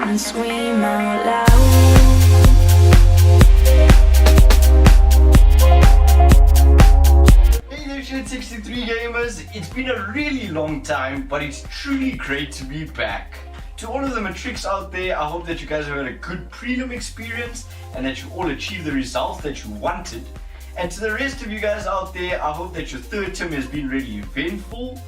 and scream out loud. Hey there, Shenz63 Gamers. It's been a really long time, but it's truly great to be back. To all of the matrics out there, I hope that you guys have had a good prelim experience and that you all achieved the results that you wanted. And to the rest of you guys out there, I hope that your third term has been really eventful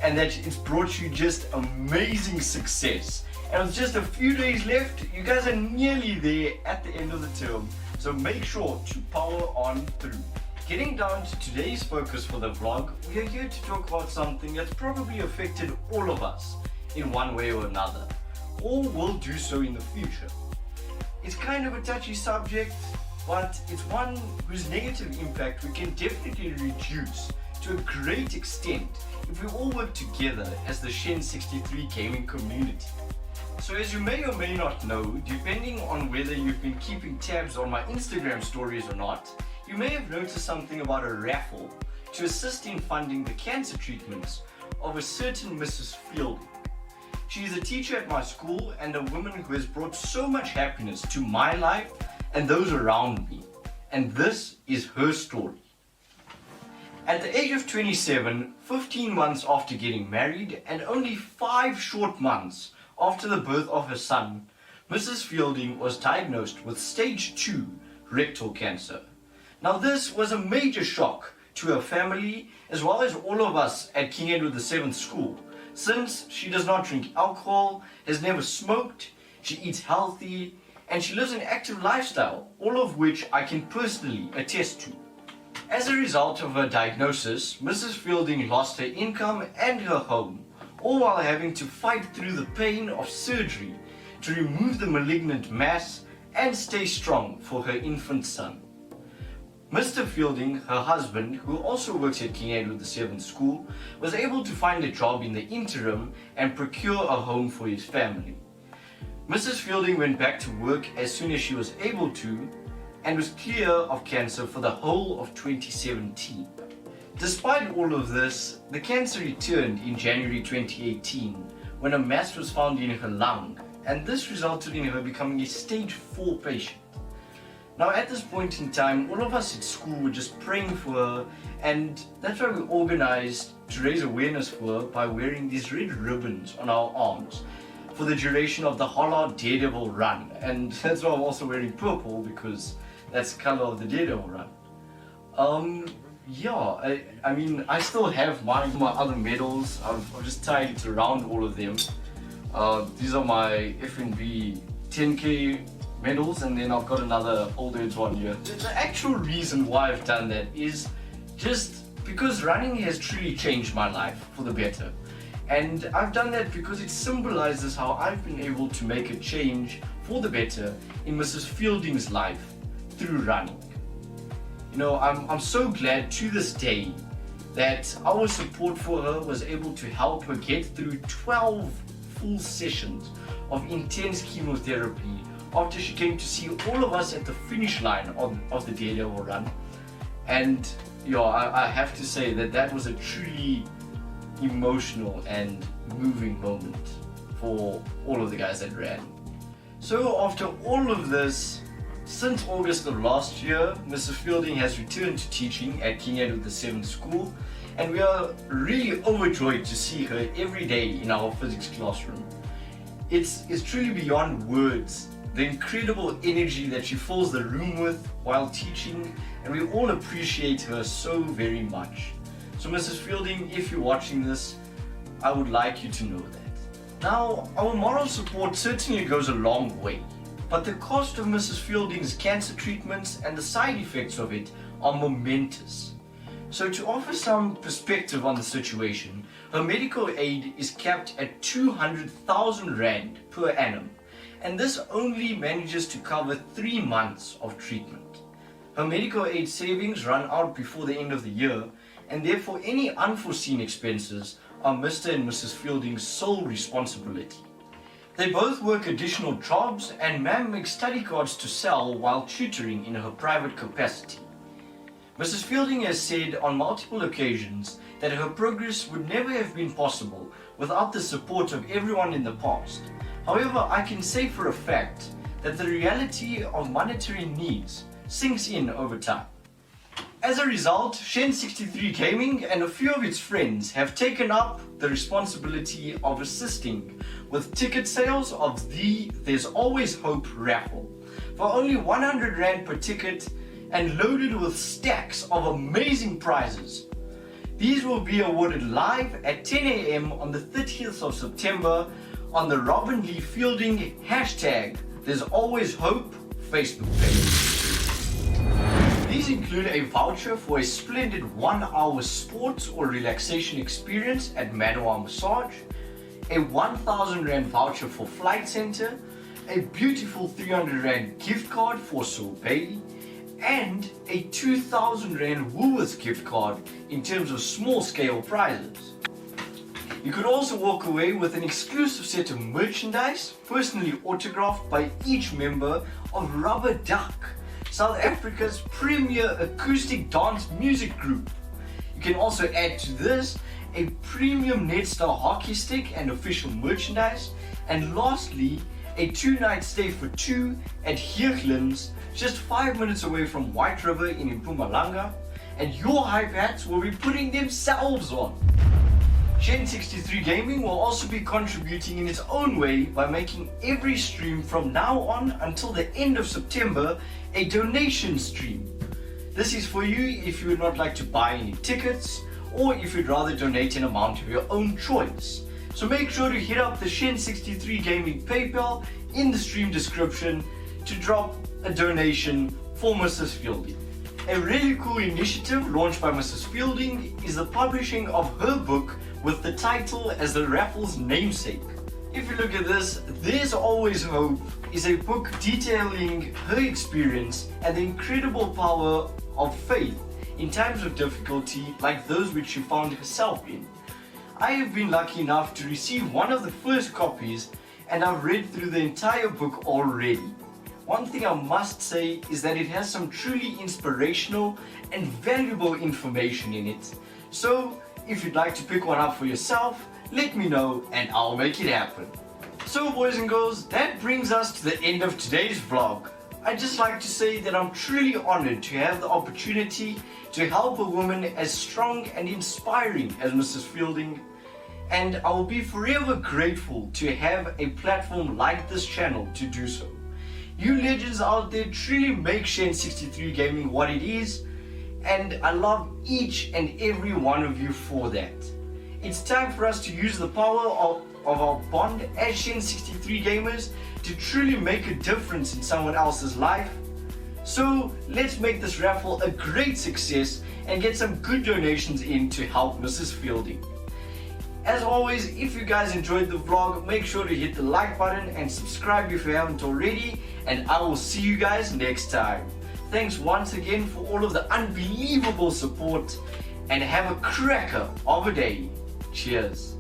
and that it's brought you just amazing success. And with just a few days left, you guys are nearly there at the end of the term, so make sure to power on through. Getting down to today's focus for the vlog, we are here to talk about something that's probably affected all of us in one way or another, or will do so in the future. It's kind of a touchy subject, but it's one whose negative impact we can definitely reduce to a great extent if we all work together as the Shenz63 Gaming community. So as you may or may not know, depending on whether you've been keeping tabs on my Instagram stories or not, you may have noticed something about a raffle to assist in funding the cancer treatments of a certain Mrs. Fielding. She is a teacher at my school and a woman who has brought so much happiness to my life and those around me. And this is her story. At the age of 27, 15 months after getting married and only 5 short months after the birth of her son, Mrs. Fielding was diagnosed with stage 2 rectal cancer. Now this was a major shock to her family as well as all of us at King Edward VII School, since she does not drink alcohol, has never smoked, she eats healthy, and she lives an active lifestyle, all of which I can personally attest to. As a result of her diagnosis, Mrs. Fielding lost her income and her home, all while having to fight through the pain of surgery to remove the malignant mass and stay strong for her infant son. Mr. Fielding, her husband, who also works at King Edward VII School, was able to find a job in the interim and procure a home for his family. Mrs. Fielding went back to work as soon as she was able to and was clear of cancer for the whole of 2017. Despite all of this, the cancer returned in January 2018 when a mass was found in her lung, and this resulted in her becoming a stage 4 patient. Now at this point in time, all of us at school were just praying for her, and that's why we organized to raise awareness for her by wearing these red ribbons on our arms for the duration of the Hollard Daredevil run. And that's why I'm also wearing purple, because that's the color of the Daredevil run. Yeah, I mean, I still have my other medals. I've just tied it around all of them. These are my FNB 10K medals, and then I've got another old age one here. The actual reason why I've done that is just because running has truly changed my life for the better. And I've done that because it symbolizes how I've been able to make a change for the better in Mrs. Fielding's life through running. You know, I'm so glad to this day that our support for her was able to help her get through 12 full sessions of intense chemotherapy after she came to see all of us at the finish line of the Daredevil run. And yeah, I have to say that that was a truly emotional and moving moment for all of the guys that ran. So after all of this, since August of last year, Mrs. Fielding has returned to teaching at King Edward VII School, and we are really overjoyed to see her every day in our physics classroom. It's truly beyond words, the incredible energy that she fills the room with while teaching, and we all appreciate her so very much. So Mrs. Fielding, if you're watching this, I would like you to know that. Now, our moral support certainly goes a long way, but the cost of Mrs. Fielding's cancer treatments and the side effects of it are momentous. So to offer some perspective on the situation, her medical aid is capped at 200,000 Rand per annum, and this only manages to cover 3 months of treatment. Her medical aid savings run out before the end of the year, and therefore any unforeseen expenses are Mr. and Mrs. Fielding's sole responsibility. They both work additional jobs, and ma'am makes study cards to sell while tutoring in her private capacity. Mrs. Fielding has said on multiple occasions that her progress would never have been possible without the support of everyone in the past. However, I can say for a fact that the reality of monetary needs sinks in over time. As a result, Shenz63 Gaming and a few of its friends have taken up the responsibility of assisting with ticket sales of the There's Always Hope raffle for only 100 Rand per ticket and loaded with stacks of amazing prizes. These will be awarded live at 10 AM on the 30th of September on the Robyn-Lee Fielding #There's Always Hope Facebook page. These include a voucher for a splendid 1-hour sports or relaxation experience at Manual Massage, a 1,000 Rand voucher for Flight Center, a beautiful 300 Rand gift card for Sorbet, and a 2,000 Rand Woolworths gift card in terms of small scale prizes. You could also walk away with an exclusive set of merchandise personally autographed by each member of Rubber Duck, South Africa's premier acoustic dance music group. You can also add to this a premium Netstar hockey stick and official merchandise, and lastly a 2-night stay for 2 at Heerglim's, just 5 minutes away from White River in Mpumalanga, and your hype hats will be putting themselves on. Shenz63 Gaming will also be contributing in its own way by making every stream from now on until the end of September a donation stream. This is for you if you would not like to buy any tickets, or if you'd rather donate an amount of your own choice. So make sure to hit up the Shenz63 Gaming PayPal in the stream description to drop a donation for Mrs. Fielding. A really cool initiative launched by Mrs. Fielding is the publishing of her book with the title as the raffle's namesake. If you look at this, There's Always Hope is a book detailing her experience and the incredible power of faith in times of difficulty like those which she found herself in. I have been lucky enough to receive one of the first copies, and I've read through the entire book already. One thing I must say is that it has some truly inspirational and valuable information in it. So if you'd like to pick one up for yourself, let me know and I'll make it happen. So boys and girls, that brings us to the end of today's vlog. I'd just like to say that I'm truly honored to have the opportunity to help a woman as strong and inspiring as Mrs. Fielding, and I will be forever grateful to have a platform like this channel to do so. You legends out there truly make Shenz63 Gaming what it is, and I love each and every one of you for that. It's time for us to use the power of our bond as Shenz63 Gamers to truly make a difference in someone else's life. So let's make this raffle a great success and get some good donations in to help Mrs. Fielding. As always, if you guys enjoyed the vlog, make sure to hit the like button and subscribe if you haven't already, and I will see you guys next time. Thanks once again for all of the unbelievable support, and have a cracker of a day. Cheers.